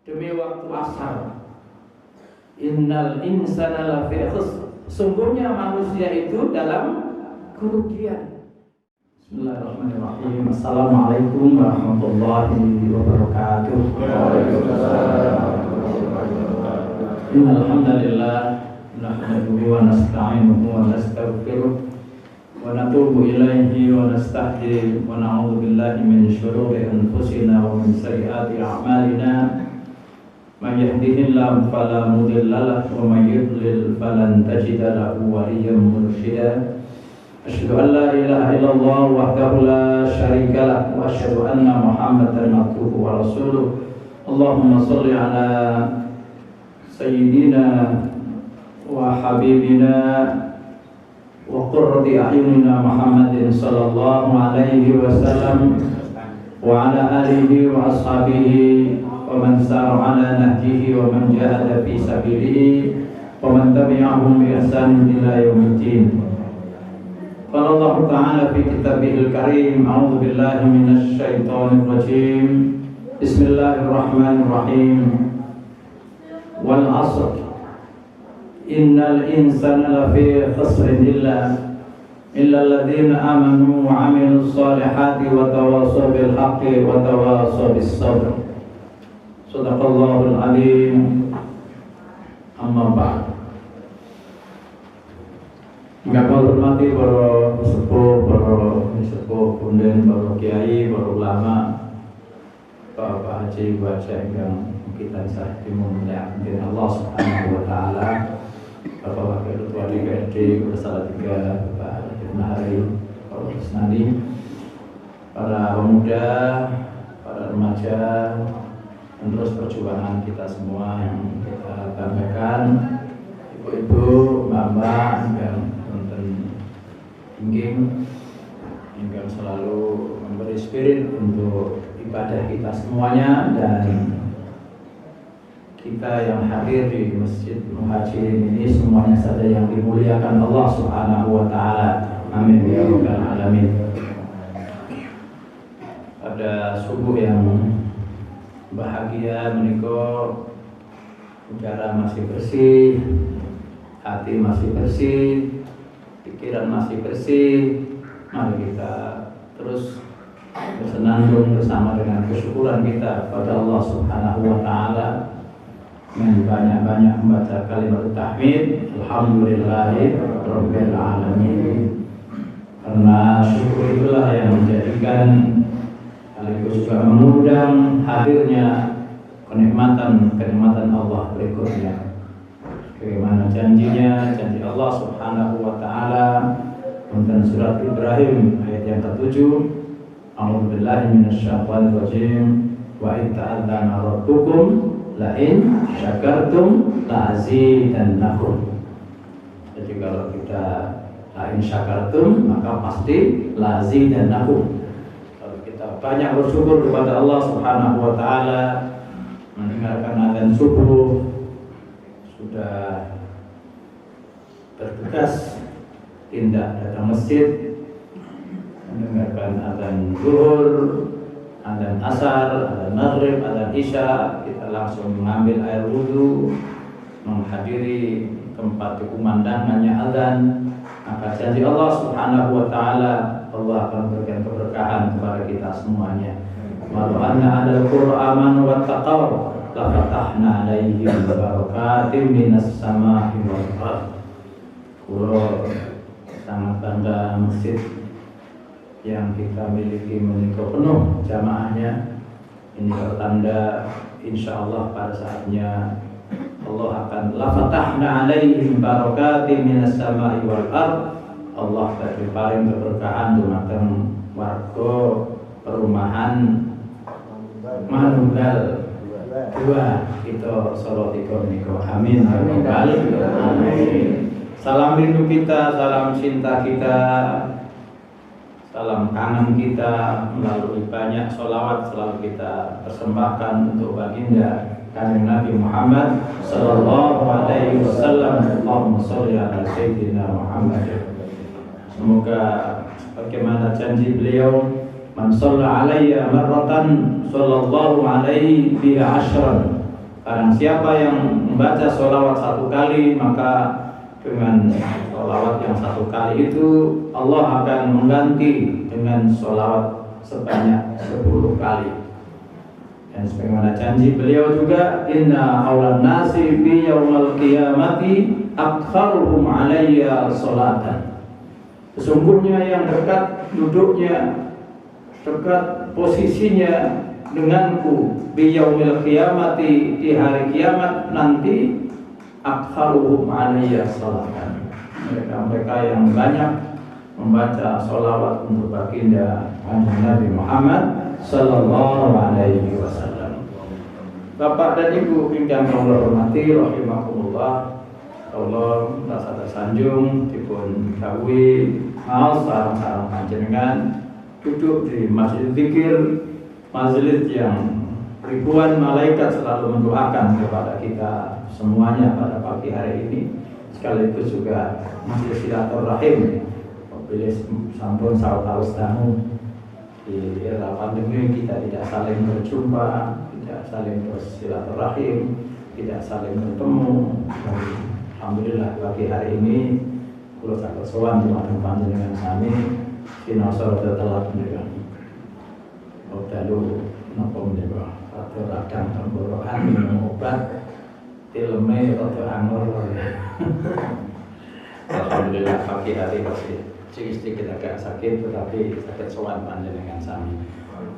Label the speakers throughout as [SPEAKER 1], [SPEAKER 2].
[SPEAKER 1] demi waktu asar. Innal insana lafi khusr. Sungguhnya manusia itu dalam kerugian. Bismillahirrahmanirrahim. Assalamualaikum warahmatullahi wabarakatuh. Innal hamdalillah nahmaduhu wa nasta'inuhu wa nastaghfiruh wa natubu ilaihi wa nastahdihi wa na'udzu billahi min shururi anfusina wa min sayyiati a'malina. Man yahdihillahu fala mudilla lahu wa man yudlil falan tajida lahu waliyyan mursyida. Asyhadu an la ilaha illallah wahdahu la syarika lahu wa asyhadu anna Muhammadan abduhu wa rasuluh. Allahumma shalli ala sayyidina wa habibina wa qurrati a'yunina Muhammadin sallallahu alaihi wasallam wa ala alihi wa ashabihi wa man sara ala nahjihi wa man jahada fi sabilihi wa man tabi'ahum bi ihsanin ila yaumiddin. Qala Allah Ta'ala fi kitabihil karim, a'udzu billahi minasy syaithanir rajim. Bismillahirrahmanirrahim. Wal 'asr innal insana lafi khusrin illa alladziina aamanu wa 'amilus shalihati wa tawassaw bil haqqi wa tawassaw bis sabr. Shadaqallahul 'azim. Amma ba'd. Enggak hormati para sepuh, punden, para kiai, para ulama, Bapak Haji Wajah yang kita saya dimuliakan Allah Subhanahu wa taala. Bapak Wakil Ketua DPRD Kota Salatiga, Bapak Ibn Hari, Bapak Rusnadi, para pemuda, para remaja, dan terus perjuangan kita semua yang kita banggakan, ibu-ibu, mbak-mbak, yang ingin selalu memberi spirit untuk ibadah kita semuanya, dan kita yang hadir di Masjid Muhajirin ini semuanya saja yang dimuliakan Allah Subhanahu wa taala. Amin ya rabbal alamin. Pada subuh yang bahagia menika, udara masih bersih, hati masih bersih, pikiran masih bersih. Mari kita terus bersenandung bersama dengan kesyukuran kita pada Allah Subhanahu wa taala, dengan banyak-banyak membaca kalimat tahmid, alhamdulillahi rabbil alamin. Karena syukur itulah yang menjadikan sekaligus juga mengundang hadirnya kenikmatan Allah berikutnya. Bagaimana janji Allah Subhanahu wa taala tentang surat Ibrahim ayat yang ke-7, a'udzubillahi minasyaitonir rajim, wa in ta'adzana rabbukum la in syakartum la azidannakum. Jadi kalau kita la in syakartum maka pasti la azidannakum. Kalau kita banyak bersyukur kepada Allah Subhanahu wa taala, mendengarkan azan subuh, sudah bertugas tindak datang masjid, mendengarkan azan zuhur, azan asar, azan maghrib, azan isya, kita langsung mengambil air wudhu, menghadiri tempat dikumandangkannya azan, maka janji Allah Subhanahu wa taala, Allah akan memberikan keberkahan kepada kita semuanya. Wa anna adal qur'an wa taqaw la fatahna alaihim barakatim minas sama'i wal ardh. Kulo sangat bangga masjid yang kita miliki penuh jamaahnya. Ini pertanda insyaallah pada saatnya Allah akan la fatahna alaihim barakatim minas sama'i wal ardh. Allah bagi paling keberkahan dumateng warga perumahan manunggal dua kita solotika menika. Amin ya rabbal alamin. Salam rindu kita, salam cinta kita, salam kangen kita melalui banyak sholawat selalu kita persembahkan untuk baginda Kanjeng Nabi Muhammad sallallahu alaihi wasallam. Allahumma sholli ala sayyidina Muhammad. Semoga bagaimana janji beliau, man shalla alayya marratan sallallahu alaihi biha ashran Barang siapa yang membaca sholawat 1 kali, maka dengan sholawat yang 1 kali itu Allah akan mengganti dengan sholawat sebanyak 10 kali. Dan sebagaimana janji beliau juga, inna awlan nasi bi yaumal qiyamati aktsaruhum alayya sholatan. Sesungguhnya yang dekat duduknya, dekat posisinya denganku bi yaumil qiyamati, di hari kiamat nanti, aktsaruhum alayya sholatan. Mereka yang banyak membaca sholawat untuk baginda Nabi Muhammad sallallahu alaihi wasallam. Bapak dan Ibu ingkang kula hormati rahimakumullah, Allah rasa tersanjung dipun dawuhi maos sareng-sareng panjenengan duduk di masjid zikir, majelis yang ribuan malaikat selalu mendoakan kepada kita semuanya pada pagi hari ini, sekaligus juga majelis silaturahim. Bila sampun saus tamu di era pandemi, kita tidak saling berjumpa, tidak saling bersilaturahim, tidak saling bertemu. Alhamdulillah pagi hari ini kula saged sowan dumateng panjenengan sami sinaosa telat menika. Dalu napa menika rada radang tenggorokan minum obat tileme rada angor. Alhamdulillah pagi hari ini sedikit agak sakit, tetapi sakit sowan panjenengan sami.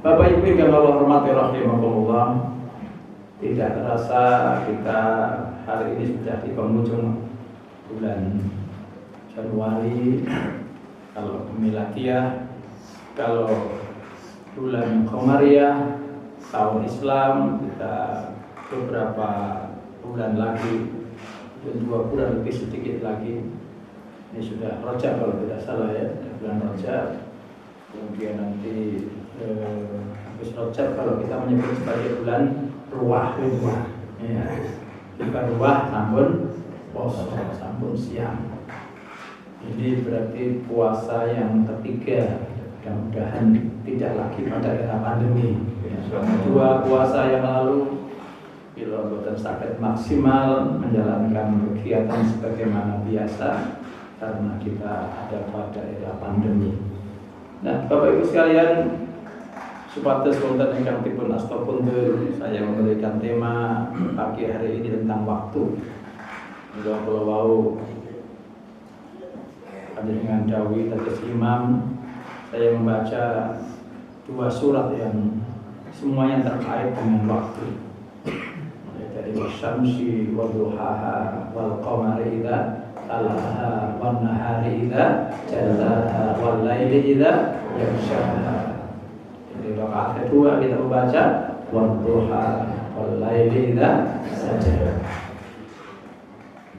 [SPEAKER 1] Bapak Ibu yang Allah hormati rahimakumullah, tidak terasa kita hari ini sudah di penghujung bulan Januari. Kalau Miladiah, kalau bulan Qamariyah, tahun Islam, kita beberapa bulan lagi, 2 bulan lebih sedikit lagi. Ini sudah Rajab kalau tidak salah ya, bulan Rajab. Kemudian nanti habis Rajab kalau kita menyebut sebagai bulan Ruah, ya. Bukan Ruah, sampun poso, sampun siang. Ini berarti puasa yang ketiga. Mudah-mudahan tidak lagi pada era pandemi. Ya. 2 puasa yang lalu, bila boten sakit maksimal menjalankan kegiatan sebagaimana biasa, karena kita ada pada era pandemi. Nah, Bapak Ibu sekalian, supados wonten ingkang dipun astapunten, saya memberikan tema pagi hari ini tentang waktu. Mula kula wau panjenengan dawuh dados imam, saya membaca 2 surat yang semuanya terkait dengan waktu. Mulai dari wasyamsi wadduhaha wal qamari idza talaha wan nahari idza jallaha wal laili idza yaghshaha. Jadi rakaat kedua kita membaca wadduha wal laili idza saja.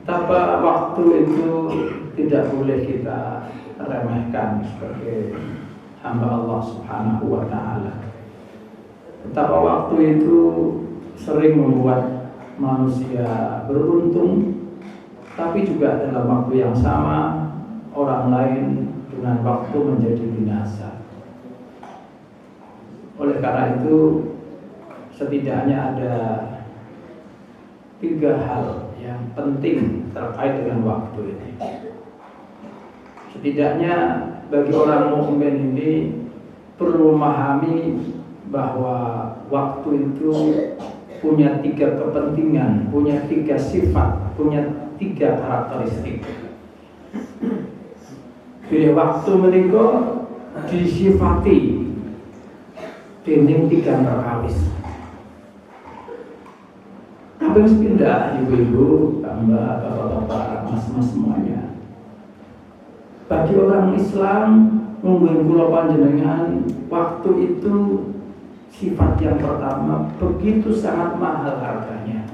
[SPEAKER 1] Betapa waktu itu tidak boleh kita remehkan sebagai hamba Allah Subhanahu wa taala. Betapa waktu itu sering membuat manusia beruntung, tapi juga dalam waktu yang sama orang lain dengan waktu menjadi binasa. Oleh karena itu setidaknya ada 3 hal yang penting terkait dengan waktu ini. Setidaknya bagi orang mukmin ini perlu memahami bahwa waktu itu punya 3 kepentingan, punya 3 sifat, punya 3 karakteristik. Bila waktu menika disifati dening 3 perkawis. Kaping sepindah ibu-ibu, mbak, bapak-bapak, mas-mas semuanya. Bagi orang Islam, mungkin kula panjenengan, waktu itu sifat yang pertama begitu sangat mahal harganya.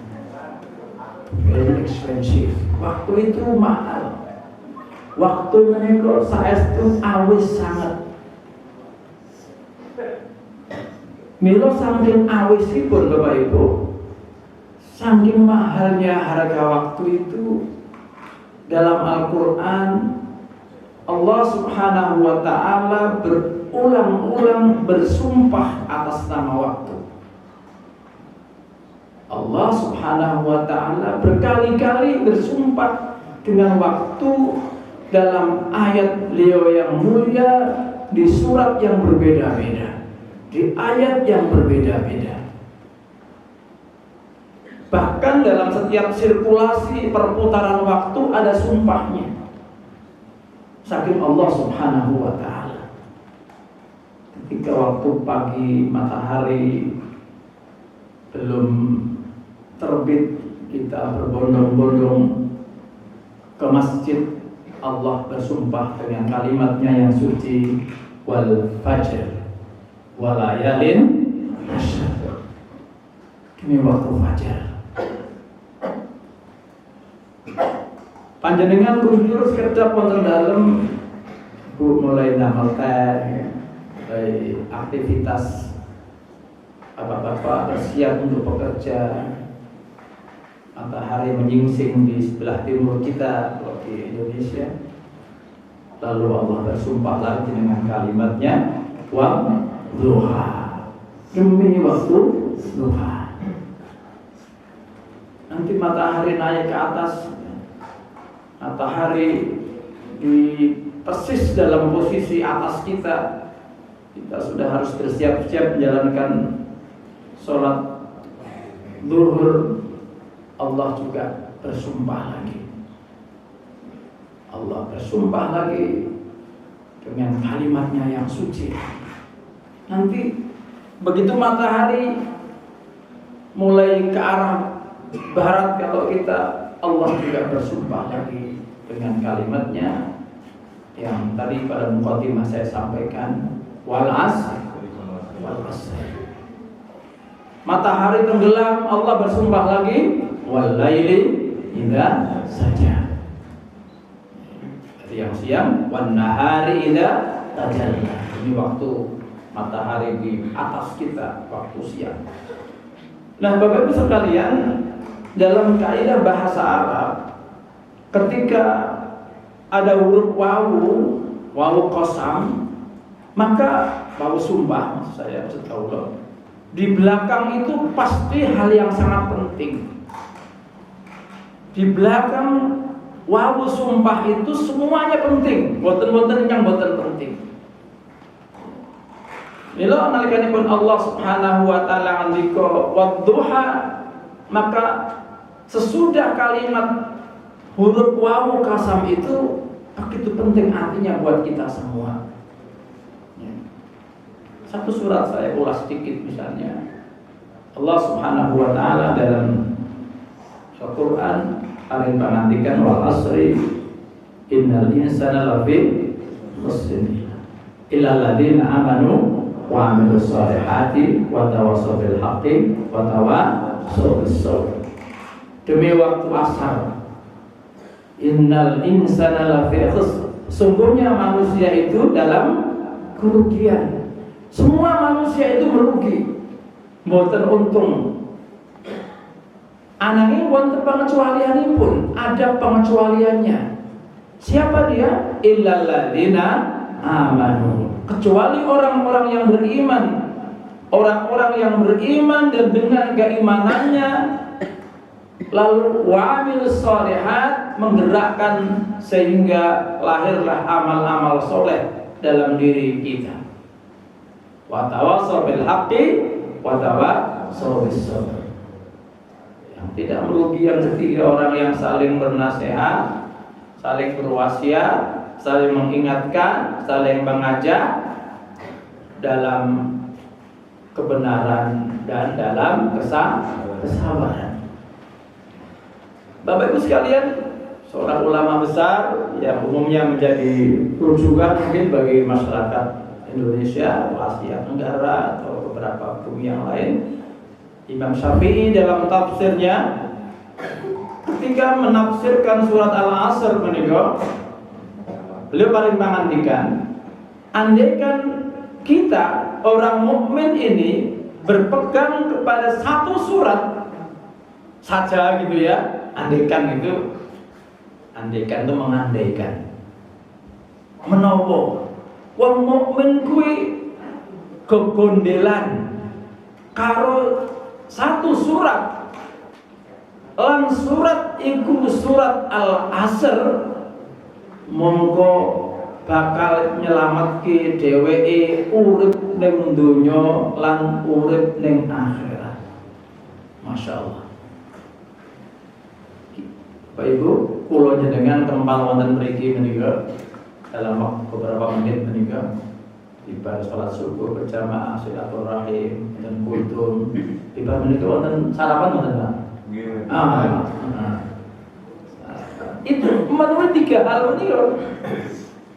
[SPEAKER 1] Very expensive. Waktu itu mahal. Waktu menika saestu awis sangat. Mila saking awisipun Bapak Ibu, saking mahalnya harga waktu itu, dalam Al-Quran Allah Subhanahu wa ta'ala berulang-ulang bersumpah atas nama waktu. Allah Subhanahu wa ta'ala berkali-kali bersumpah dengan waktu dalam ayat beliau yang mulia, di surat yang berbeda-beda, di ayat yang berbeda-beda. Bahkan dalam setiap sirkulasi perputaran waktu ada sumpahnya. Saking Allah Subhanahu wa ta'ala. Ketika waktu pagi matahari belum terbit, kita berbondong-bondong ke masjid, Allah bersumpah dengan kalimatnya yang suci, wal fajr walayalin asyr. Ini waktu fajar. Panjenengan kunjur sekedap wonten dalem Bu mulai damel teh, aktivitas bapak-bapak bersiap untuk bekerja. Matahari menyingsing di sebelah timur kita kalau di Indonesia. Lalu Allah bersumpah lagi dengan kalimatnya, wa duha, demi waktu duha. Nanti matahari naik ke atas, matahari di persis dalam posisi atas kita. Kita sudah harus bersiap-siap menjalankan sholat zuhur. Allah juga bersumpah lagi. Allah bersumpah lagi dengan kalimatnya yang suci. Nanti begitu matahari mulai ke arah barat kalau kita, Allah juga bersumpah lagi dengan kalimatnya yang tadi pada muqaddimah saya sampaikan, wal asr. Matahari tenggelam, Allah bersumpah lagi, wal laili idza saja. Siang-siang, wan nahari idza tajalla. Ini waktu matahari di atas kita, waktu siang. Nah, Bapak Ibu sekalian, dalam kaidah bahasa Arab, ketika ada huruf wawu qasam, maka wawu sumpah, maksud saya, maksud Allah, di belakang itu pasti hal yang sangat penting. Di belakang wawu sumpah itu semuanya penting, boten-boten yang boten penting. Mila nalikanipun Allah Subhanahu wa taala andika wadduha, maka sesudah kalimat huruf wawu kasam itu begitu penting artinya buat kita semua. Satu surat saya ulas sedikit misalnya. Allah Subhanahu wa taala dalam Al-Qur'an paling pangandikan wal asri innal insana lafi khusr illa alladziina amanu wa 'amilus shalihati wa tawassaw bil haqqi wa tawassaw bis sabr. Demi waktu asar, innal insana lafi khusr, sungguhnya manusia itu dalam kerugian. Semua manusia itu merugi, mboten untung. Ananging wonten pengecualianipun, ada pengecualiannya. Siapa dia? Illal ladzina amanu. Kecuali orang-orang yang beriman. Orang-orang yang beriman dan dengan keimanannya lalu wa'amilus shalihat, menggerakkan sehingga lahirlah amal-amal soleh dalam diri kita. Wa tawassaw bil haqqi wa tawassaw bis sabr. Yang tidak merugi yang ketiga, orang yang saling bernasihat, saling berwasiat, saling mengingatkan, saling mengajak dalam kebenaran dan dalam kesabaran. Bapak Ibu sekalian, seorang ulama besar yang umumnya menjadi rujukan mungkin bagi masyarakat Indonesia atau Asia Tenggara atau beberapa bumi yang lain, Imam Syafi'i dalam tafsirnya ketika menafsirkan surat Al-Asr menika, beliau paling mengandikan, andaikan kita orang mukmin ini berpegang kepada satu surat saja gitu ya, andaikan itu mengandaikan, menawa wong mukmin kuwi kegondelan karo satu surat Lan surat iku surat Al-Asr mongko bakal nyelametke dheweke urip ning donya lan urip ning akhirat. Masya Allah. Bapak Ibu, kula jenengan kempal wonten mriki menika dalam beberapa menit menika tiba salat subuh berjamaah silaturahim dan kultum tiba menika wonten sarapan wonten Pak. Itu memenuhi 3 hal ini kalau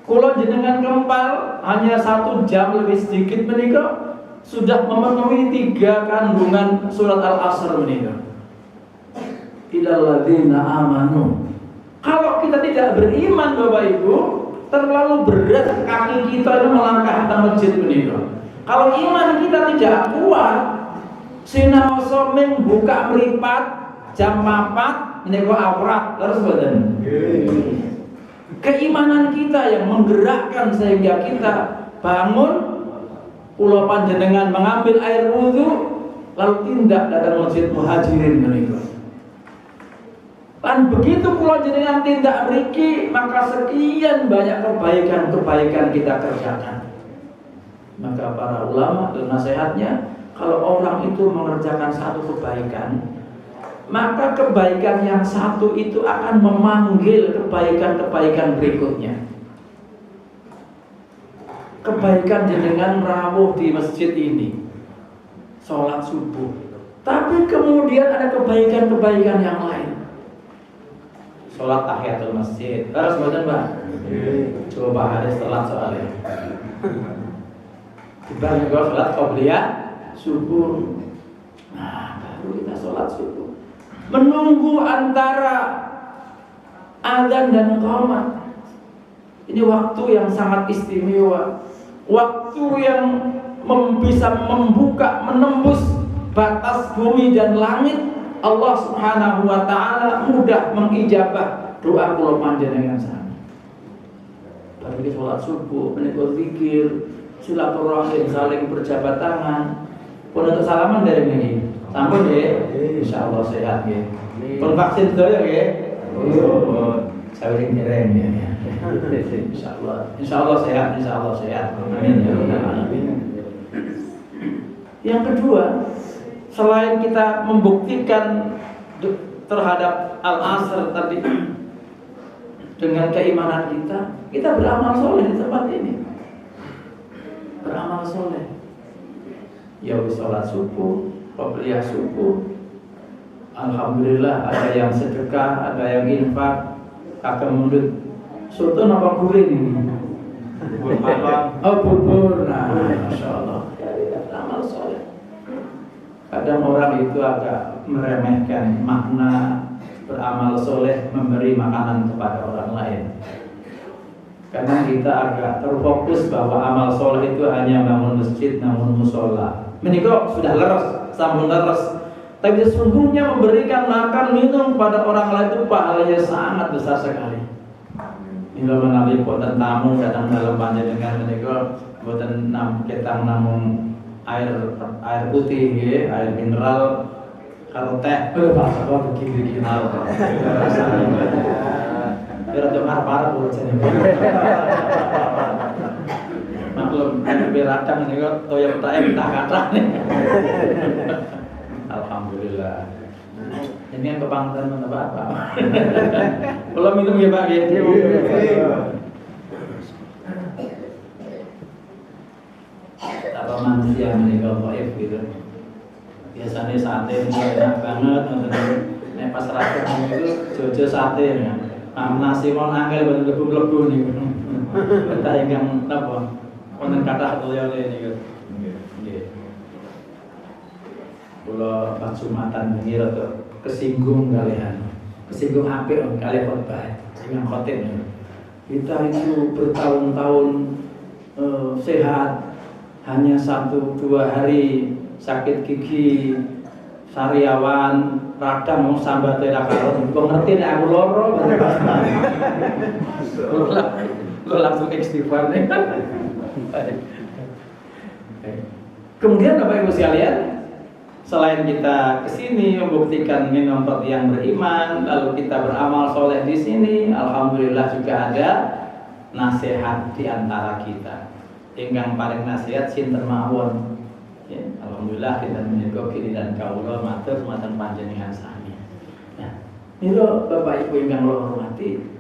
[SPEAKER 1] kula jenengan kempal hanya 1 jam lebih sedikit menika sudah memenuhi 3 kandungan surat Al-Asr menika. Illal ladzina amanu. Kalau kita tidak beriman Bapak Ibu, terlalu berat kaki kita itu melangkah ke masjid menika. Kalau iman kita tidak kuat, sinaoso ming buka mripat jam 4 menika awrat terus badan. Keimanan kita yang menggerakkan sehingga kita bangun, kula panjenengan mengambil air wudu lalu tindak datang masjid Muhajirin menika. Dan begitu kula jenengan tindak mriki, maka sekian banyak kebaikan-kebaikan kita kerjakan. Maka para ulama dan nasihatnya, kalau orang itu mengerjakan satu kebaikan, maka kebaikan yang satu itu akan memanggil kebaikan-kebaikan berikutnya. Kebaikan jenengan rawuh di masjid ini, sholat subuh, tapi kemudian ada kebaikan-kebaikan yang lain. Sholat tahiyatul masjid, harus baca Mbak. Coba hari setelah soalnya. Kita juga sholat qobliyah subuh. Nah, baru kita sholat subuh. Menunggu antara azan dan iqamah. Ini waktu yang sangat istimewa. Waktu yang bisa membuka, menembus batas bumi dan langit. Allah Subhanahu wa taala mudah mengijabah doa kula panjenengan sami. Bagi sholat subuh, menika zikir, silaturahim, saling berjabat tangan. Pun untuk salaman dari ini. Sampun nggih. Insyaallah sehat nggih. Pun vaksin sedaya nggih. Sawiring dereng ya. Insyaallah sehat, insyaallah sehat. Amin ya rabbal alamin. Yang kedua, selain kita membuktikan terhadap Al-Asr tadi dengan keimanan kita beramal soleh di tempat ini. Beramal soleh. Ya sholat subuh, qobliyah subuh. Alhamdulillah ada yang sedekah, ada yang infak. Kakek mulut soto apa guring ini? Bubur. Nah, Masya Allah. Beramal soleh. Kadang orang itu agak meremehkan makna beramal soleh memberi makanan kepada orang lain. Karena kita agak terfokus bahwa amal soleh itu hanya bangun masjid, bangun musola. Menikah sudah leres, sampun leres. Tapi sesungguhnya memberikan makan minum pada orang lain itu pahalanya sangat besar sekali. Bila menawi boten tamu datang dalam panjenengan menikah boten ketang namung air putih, air mineral, kalau teh, bahasa gua begini rasanya. Biar tuh marah buat saya. Maklum, biar radang nih kok toyol tak kata nih. Alhamdulillah. Ini yang kebanggaan mana apa? Kalau minum ya Pak ya. Apa manusia meninggal dhaif gitu. Biasanya sate ini enak banget, nek pas rakyat itu jojo sate ya. Nasi mau angel bener lebu-lebu nih. Kita ingkang napa? Wonten kathah toyole niku. Nggih. Kula pas Jumatan wingi rada kesinggung kesinggung apik kali khotbah dengan khotib. Kita itu bertahun-tahun sehat, hanya 1-2 hari sakit gigi, sariawan, radang mau sambate ra karo. Kok ngerti nek aku loro. Kok langsung istighfar nih. Kemudian Bapak Ibu sekalian, selain kita kesini membuktikan minum yang beriman, lalu kita beramal soleh di sini, alhamdulillah juga ada nasihat di antara kita. Ingkang paling nasihat sinten mawon. Ya, alhamdulillah kita menyuguh kiri dan kaula matur mateng panjenengan sami. Nah, mila Bapak Ibu ingkang kula hormati,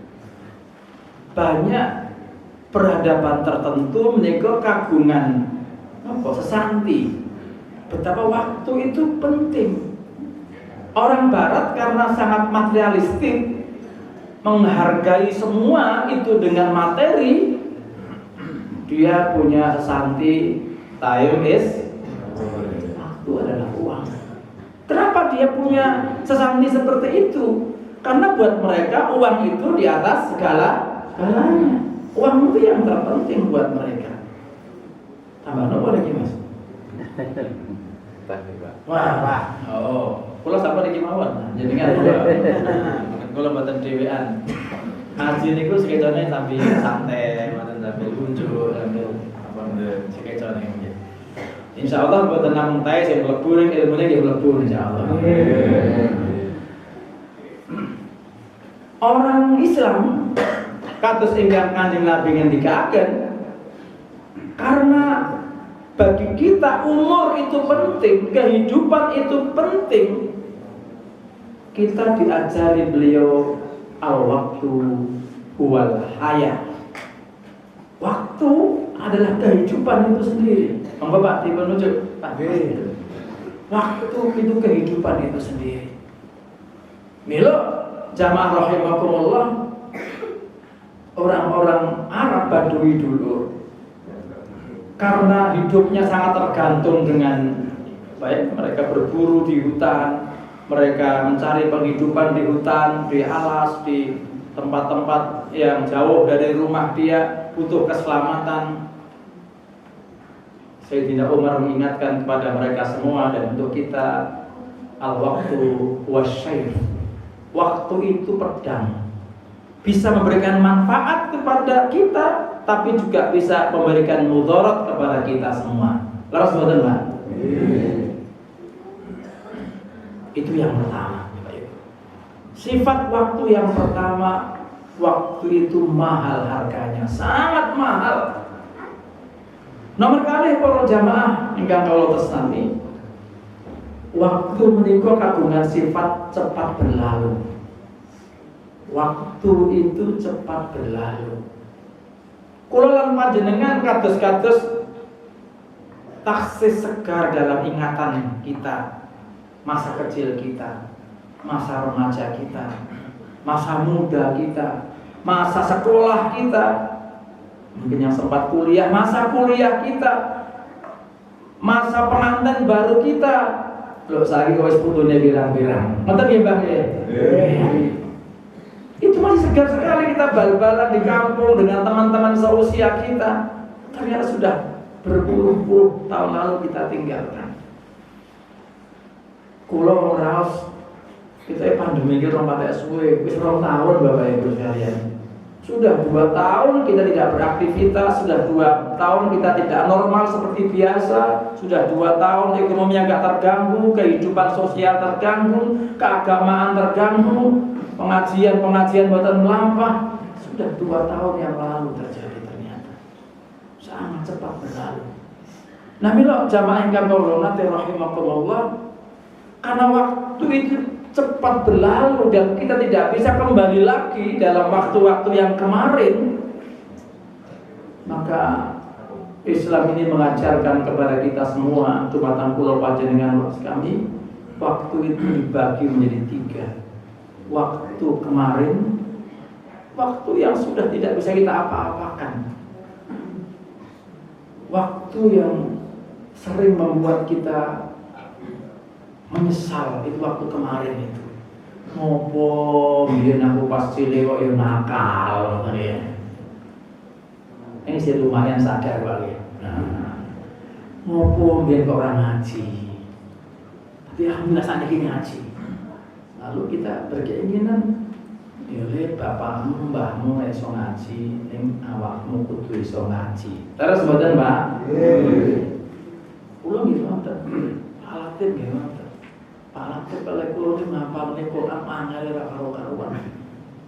[SPEAKER 1] banyak peradaban tertentu menika kagungan sesanti. Betapa waktu itu penting. Orang Barat karena sangat materialistik, menghargai semua itu dengan materi, dia punya sesanti time is waktu adalah uang. Kenapa dia punya sesanti seperti itu? Karena buat mereka uang itu di atas segalanya. Uang itu yang terpenting buat mereka. Tambah nopo lagi Mas? Wah. Oh, kula sapa niki mawon. Jenengan kula mboten dhewean. Ngaji niku sekecone sambil santai, mboten sambil kunjuk, sambil apa sekecone nggih. Insyaallah mboten namung tae sing mlebu ning ilmune nggih mlebu insyaallah. Orang Islam kados ingkang Kanjeng Nabi ngendikaken, karena bagi kita umur itu penting, kehidupan itu penting. Kita diajari beliau al-waktu huwal hayat. Waktu adalah kehidupan itu sendiri. Bapak dipun ujuk. Waktu itu kehidupan itu sendiri. Milo jamaah rahimakumullah, orang-orang Arab Badui dulu karena hidupnya sangat tergantung dengan baik mereka berburu di hutan, mereka mencari penghidupan di hutan, di alas, di tempat-tempat yang jauh dari rumah dia, butuh keselamatan. Sayyidina Umar mengingatkan kepada mereka semua dan untuk kita, al-waktu wasyaif. Waktu itu pedang, bisa memberikan manfaat kepada kita, tapi juga bisa memberikan mudarat kepada kita semua. Laras mboten, Pak? Itu yang pertama. Sifat waktu yang pertama, waktu itu mahal harganya, sangat mahal. Nomor kali para jamaah ingkang kawula tresnani, waktu menika kagungan sifat cepat berlalu. Waktu itu cepat berlalu. Kula lan panjenengan kados-kados taksih segar dalam ingatan kita, masa kecil kita, masa remaja kita, masa muda kita, masa sekolah kita, mungkin yang sempat kuliah, masa kuliah kita, masa pengantin baru kita. Loh, saiki wis putune pirang-pirang. Ngoten nggih, Mbah nggih? Itu masih segar sekali kita bal-balan di kampung dengan teman-teman seusia kita. Ternyata sudah berpuluh-puluh tahun lalu kita tinggalkan. Kulo raos kita pandemi iki rong patek suwe, wis 2 tahun Bapak Ibu sekalian. Sudah 2 tahun kita tidak beraktivitas, sudah 2 tahun kita tidak normal seperti biasa, sudah 2 tahun ekonomi agak terganggu, kehidupan sosial terganggu, keagamaan terganggu, pengajian buatan melampah. Sudah 2 tahun yang lalu terjadi ternyata. Sangat cepat berlalu. Nah, mila jamaah ingkang kawula rahimakumullah, karena waktu itu cepat berlalu dan kita tidak bisa kembali lagi dalam waktu-waktu yang kemarin, maka Islam ini mengajarkan kepada kita semua, tumatan kula panjenengan kami, waktu itu dibagi menjadi 3. Waktu kemarin, waktu yang sudah tidak bisa kita apa-apakan, waktu yang sering membuat kita menyesal, itu waktu kemarin itu. Ngopo biyen aku pas cilik kok yo nakal ngene ya. Ini sih lumayan sadar Pak ya. Nah, ngopo biyen kok ora ngaji. Tapi alhamdulillah sakniki ngaji. Lalu kita berkeinginan ya le bapakmu, mbahmu iso ngaji, ning awakmu kudu iso ngaji. Terus mboten, Pak? Nggih. Kula nggih wonten. Alatin nggih wonten. Pak kepala kulo ki ngapalne Quran angel ora karo-karuan.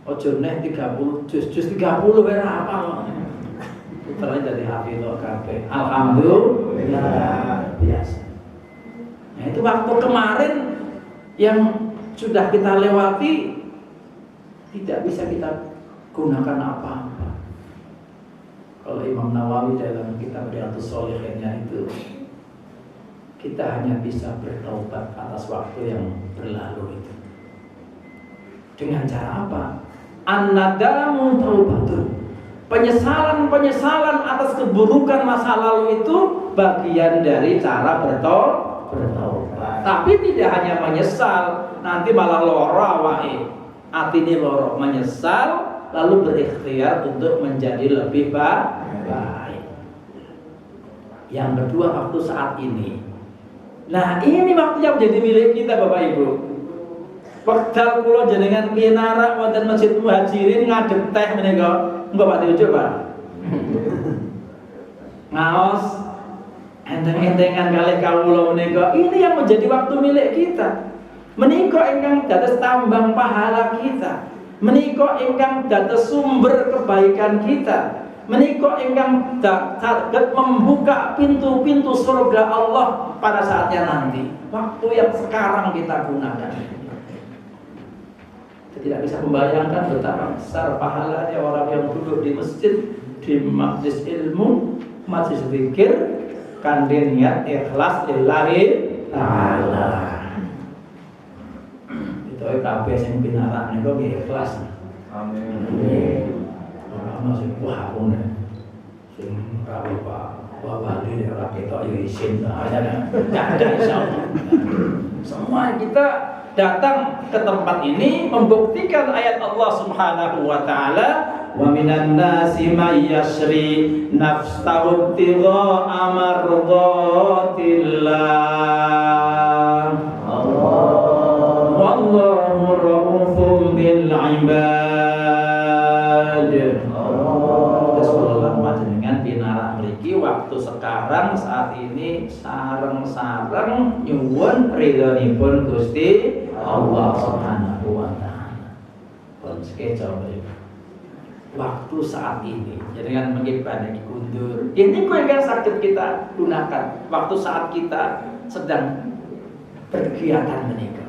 [SPEAKER 1] Ojo nek 30 juz 30 wae ora hafal. Putrane dadi hafidh kabeh. Alhamdulillah biasa. Nah, itu waktu kemarin yang sudah kita lewati tidak bisa kita gunakan apa-apa. Kalau Imam Nawawi dalam kitab Riyadhus Shalihin itu, kita hanya bisa bertaubat atas waktu yang berlalu itu. Dengan cara apa? An-nadamu taubatun. Penyesalan atas keburukan masa lalu itu bagian dari cara bertaubat. Tapi tidak hanya menyesal, nanti malah loro awake. Atine loro, menyesal lalu berikhtiar untuk menjadi lebih baik. Yang kedua, waktu saat ini. Nah, ini waktu yang menjadi milik kita Bapak Ibu. Wekdal kula jenengan pinarak wonten Masjid Muhajirin ngadeg teh menika. Engko Pak diujuk, Pak. Ngaos enteng-entengan kalih kawula menika. Ini yang menjadi waktu milik kita. Menika ingkang dados tambang pahala kita. Menika ingkang dados sumber kebaikan kita. Menika ingkang saged membuka pintu-pintu surga Allah pada saatnya nanti. Waktu yang sekarang kita gunakan. Kita tidak bisa membayangkan betapa besar pahalanya orang yang duduk di masjid, di majlis ilmu, majlis zikir, kandhe niat ikhlas lillahi ta'ala. Itu kabeh sing pinarak niku ikhlas. Amin. Ora sing kuhapune. Sing rawi Pak wali ora ketok yo isin aja. Ada insyaallah. Semua kita datang ke tempat ini membuktikan ayat Allah Subhanahu wa taala, wa minan nasi may yashri nafsahu tigha'a mardhatillah. Wallahu raufum bil ibad. Rasulullah panjenengan pinarak mriki waktu sekarang saat ini sareng-sareng nyuwun ridhonipun Gusti Allah Subhanahu wa taala. Pun sketsa waktu saat ini jangan mengibadah dikundur. Ini kok yang sakit kita gunakan waktu saat kita sedang berkegiatan menikah.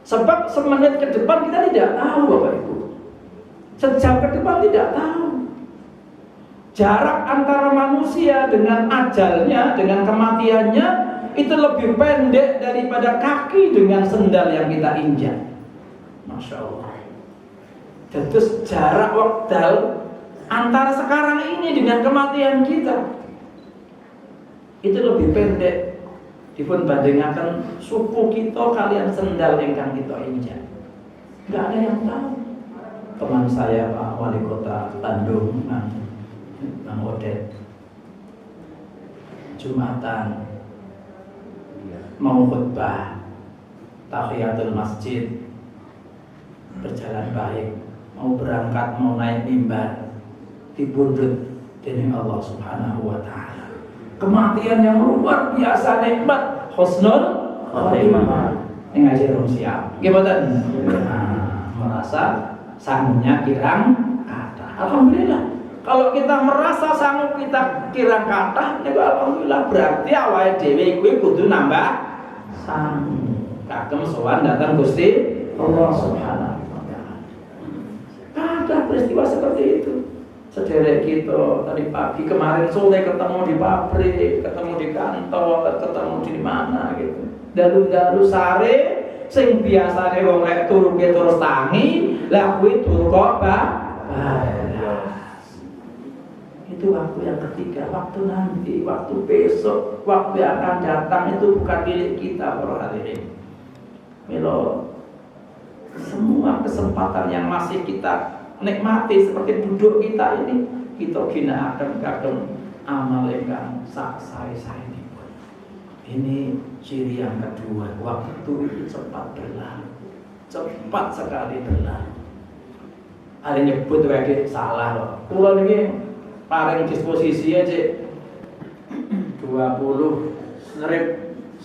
[SPEAKER 1] Sebab semenit ke depan kita tidak tahu Bapak Ibu. Sejam ke depan tidak tahu. Jarak antara manusia dengan ajalnya, dengan kematiannya itu lebih pendek daripada kaki dengan sendal yang kita injak. Masya Allah. Terus jarak waktu antara sekarang ini dengan kematian kita itu lebih pendek dipun bandingkan suku kita kalian sendal ingkang kita injak. Enggak ada yang tahu. Teman saya Pak Wali Kota Bandung, Bang Odet, Jumatan mau khutbah tahiyatul masjid berjalan baik, mau berangkat mau naik mimbar dibundut dening Allah Subhanahu wa taala. Kematian yang luar biasa nikmat husnul khotimah. Ning ngaji rum siap. Nggih mboten? Merasa sangunya kirang kata. Alhamdulillah. Kalau kita merasa sanggup kita kirang kathah niku alhamdulillah berarti awake dhewe kuwi kudu nambah sang kagem sowan datang Gusti Allah Subhanahu wa taala. Ada peristiwa seperti itu. Sederek kita tadi pagi kemarin sore ketemu di pabrik, ketemu di kantor, ketemu di mana gitu. Dalu-dalu sare sing biasane wong lek turu ke terus tangi, lah kuwi turu kok itu waktu yang ketiga, waktu nanti, waktu besok, waktu yang akan datang itu bukan milik kita para hadirin. Milo semua kesempatan yang masih kita nikmati seperti duduk kita ini, kita ginakaken kagem amal ingkang sak-sae ini. Ini ciri yang kedua, waktu itu cepat berlalu, cepat sekali berlalu. Ada nyebut wae salah loh. Kula niki paling disposisi aja 20/1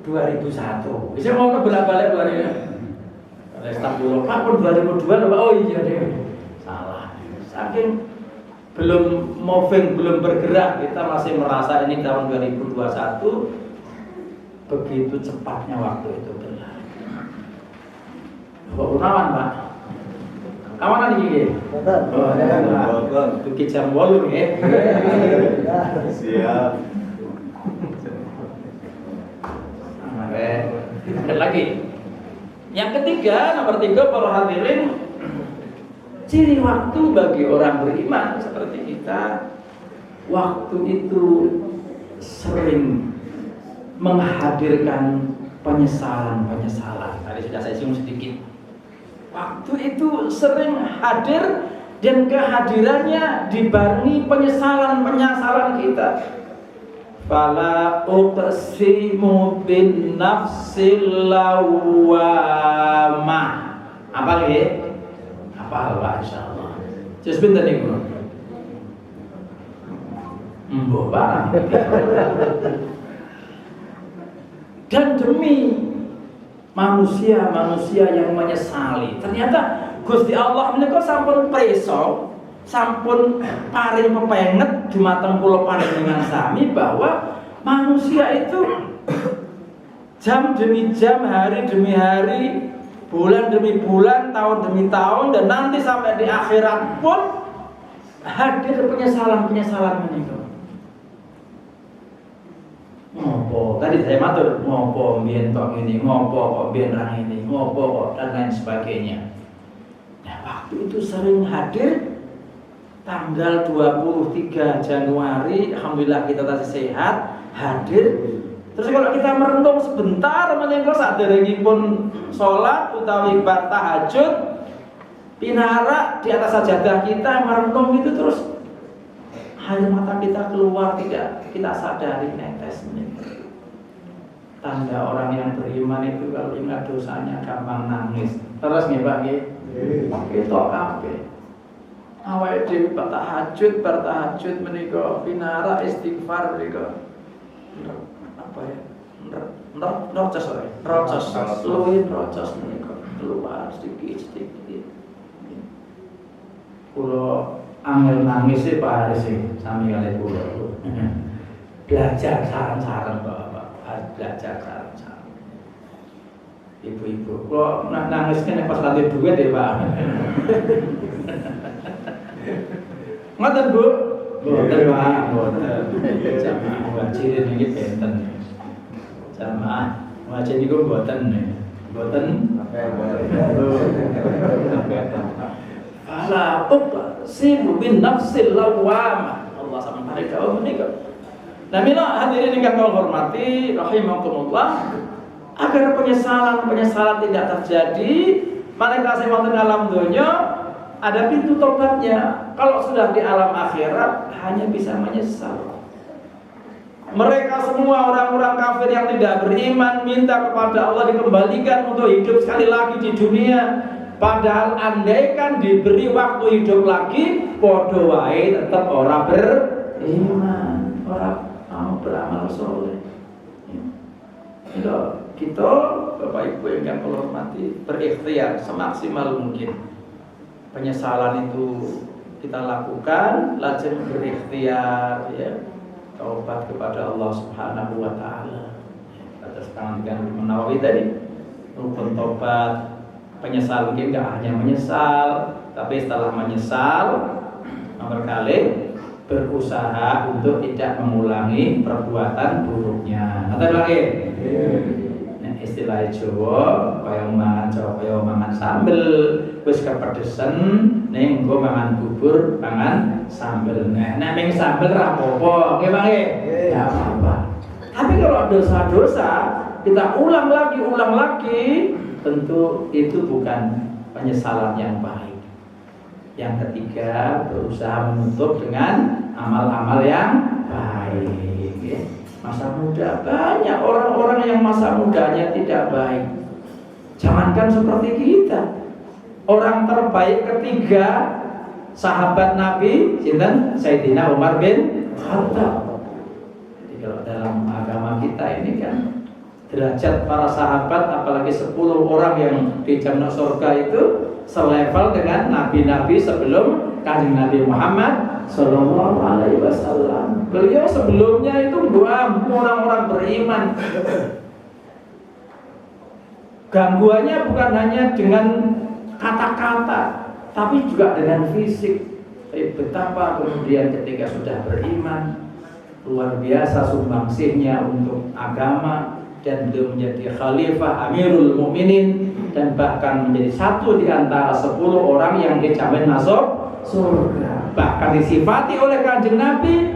[SPEAKER 1] 2001. Bisa mau bolak-balik 2000. Staf dulu, Pak pun 2002 loh. Oh iya deh, salah. Saking belum moving, belum bergerak, kita masih merasa ini tahun 2021. Begitu cepatnya waktu itu berlalu. Kok unawan Pak? Kawanan ini? Oh, itu jam 8 ya.
[SPEAKER 2] Siap.
[SPEAKER 1] Ada lagi. Yang ketiga, nomor 3 para hadirin, ciri waktu bagi orang beriman seperti kita, waktu itu sering menghadirkan penyesalan. Tadi sudah saya singgung sedikit. Waktu itu sering hadir dan kehadirannya dibarengi penyesalan kita. Fala uqsimu bin nafsil lawwamah. Apa lagi? Apa Pak insyaallah. Just bentar nih Bro. Mbok barang. Dan demi manusia yang menyesali. Ternyata Gusti Allah menika sampun preso, sampun paring pepenget dumateng kula panjenengan sami bahwa manusia itu jam demi jam, hari demi hari, bulan demi bulan, tahun demi tahun, dan nanti sampai di akhirat pun hadir penyesalan menika. Ngopo, tadi saya matur, ngopo mbiyen tok ini, ngopo kok mbiyen ra ini, ngopo kok dan lain sebagainya. Nah, waktu itu sering hadir tanggal 23 Januari, alhamdulillah kita masih sehat, hadir. Terus kalau kita merenung sebentar menika saderengipun salat utawi bar tahajud, pinara di atas sajadah kita merenung itu terus air mata kita keluar, tidak kita sadari netes menika. Tanda orang yang beriman itu kalau ingat dosanya gampang nangis. Terus nggih Pak nggih. Kita kabeh. Awake dhewe bar tahajud menika pinara istighfar menika. Apa ya? Rocos menika keluar sedikit. Kulo angel nangis sih Pak Haris sih, sami kali kulo. Belajar saran-saran Bapak, belajar saran-saran. Ibu-ibu, kulo nangis kan pas lagi duit ya Pak. Ngoten Bu? Mboten Pak, mboten. Jamaah wajirin iki benten. Jamaah wajib niku mboten. Mboten. Fala uqsimu bin nafsil lawwamah. Allah sama mereka menika. Nah, mila hadirin ingkang kula hormati rahimakumullah, agar penyesalan tidak terjadi, manakala saya wonten alam donya ada pintu tobatnya. Kalau sudah di alam akhirat hanya bisa menyesal. Mereka semua orang-orang kafir yang tidak beriman minta kepada Allah dikembalikan untuk hidup sekali lagi di dunia. Padahal andaikan diberi waktu hidup lagi, podo wae tetap orang beriman, orang mau beramal soleh. Itu kita Bapak Ibu yang kami hormati berikhtiar semaksimal mungkin. Penyesalan itu kita lakukan, lajeng berikhtiar, ya, taubat kepada Allah Subhanahu Wa Taala. Atas tangan Imam Nawawi tadi, rukun taubat. Penyesal mungkin gak hanya menyesal, tapi setelah menyesal nomor kali berusaha untuk tidak mengulangi perbuatan buruknya. Nanti lagi, nah, istilah Jawa, kaya mangan sambel, wis kepedesan, ning nggo mangan bubur, mangan sambel. Nah, ning sambel ra apa-apa, nggih Pak nggih? Ya apa. Tapi kalau dosa-dosa kita ulang lagi, tentu itu bukan penyesalan yang baik. Yang ketiga, berusaha menutup dengan amal-amal yang baik. Masa muda, banyak orang-orang yang masa mudanya tidak baik. Jangankan seperti kita, orang terbaik ketiga sahabat Nabi, sinten? Sayyidina Umar bin Khattab. Jadi kalau dalam agama kita ini kan derajat para sahabat, apalagi 10 orang yang di jannah surga itu selevel dengan nabi-nabi sebelum Kanjeng Nabi Muhammad Sallallahu Alaihi Wasallam. Beliau sebelumnya itu orang-orang beriman. Gangguannya bukan hanya dengan kata-kata, tapi juga dengan fisik. Betapa kemudian ketika sudah beriman, luar biasa sumbangsihnya untuk agama, dan beliau menjadi khalifah Amirul Mukminin, dan bahkan menjadi satu di antara 10 orang yang dijamin masuk surga. Bahkan disifati oleh Kanjeng Nabi,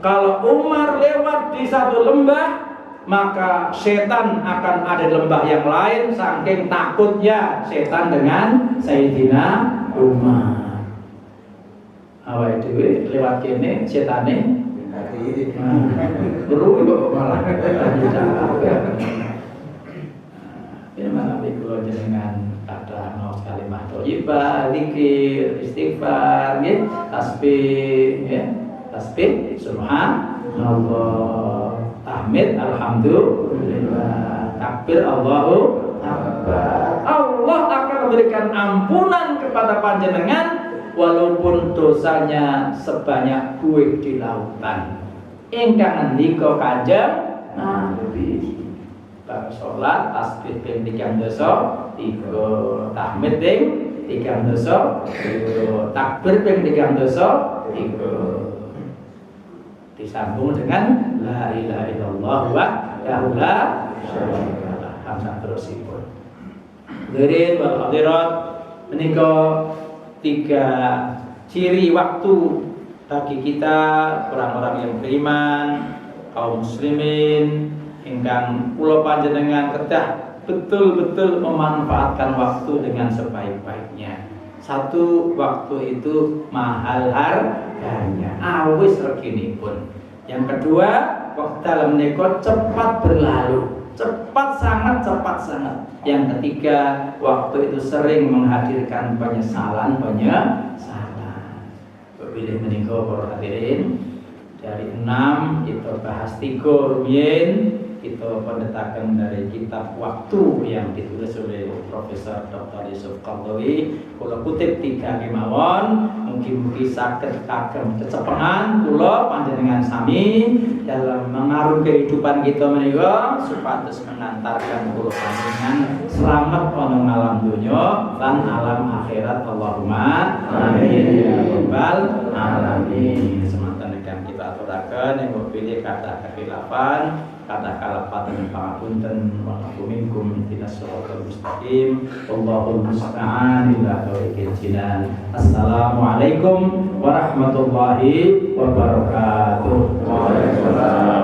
[SPEAKER 1] kalau Umar lewat di satu lembah, maka setan akan ada di lembah yang lain, saking takutnya setan dengan Sayyidina Umar. Awake dhewe lewat kene setane beru kok malah ini mana kula jenengan kata kalimah thayyibah, zikir, istighfar, nggih, tasbih, ya. Tasbih subhanallah, tahmid alhamdulillah, takbir Allahu akbar. Allah akan memberikan ampunan kepada panjenengan walaupun dosanya sebanyak buih di lautan. Ingkang ngendika Kanjeng Nabi, bar salat tasbih ping 3 dosa 3, tahmid ping 3 dosa 2, takbir ping 3 dosa 3. Disambung dengan la ilaha illallah wahdahu la syarika lah. Hamzah terusipun. Hadirin wal hadirat, menika 3 ciri waktu bagi kita orang-orang yang beriman, kaum muslimin ingkang kula panjenengan kedah betul-betul memanfaatkan waktu dengan sebaik-baiknya. Satu, waktu itu mahal harganya, awis reginipun. Yang kedua, waktu dalam menika cepat berlalu, cepat sangat. Yang ketiga, waktu itu sering menghadirkan penyesalan. Pilih menika para hadirin, dari 6 kita bahas 3 rumiyin. Kita pendetakan dari kitab Waktu yang ditulis oleh Profesor Dr. Yusuf Qaradawi. Kula kutip 3 kemawon, mungkin saged kagem kecepengan kula panjenengan sami dalam mengarungi kehidupan kita menika supados mengantarkan kula panjenengan selamat ana alam dunya lan alam akhirat. Allahumma amin ya rabbal alamin. Semanten ingkang kita aturaken yang pilih kata kekhilafan, kata kalapatan pangapunten, wa minkum ihdinas siratal mustaqim, wallahul musta'an ila taufiqil jinan. Assalamualaikum warahmatullahi wabarakatuh. Waalaikumsalam.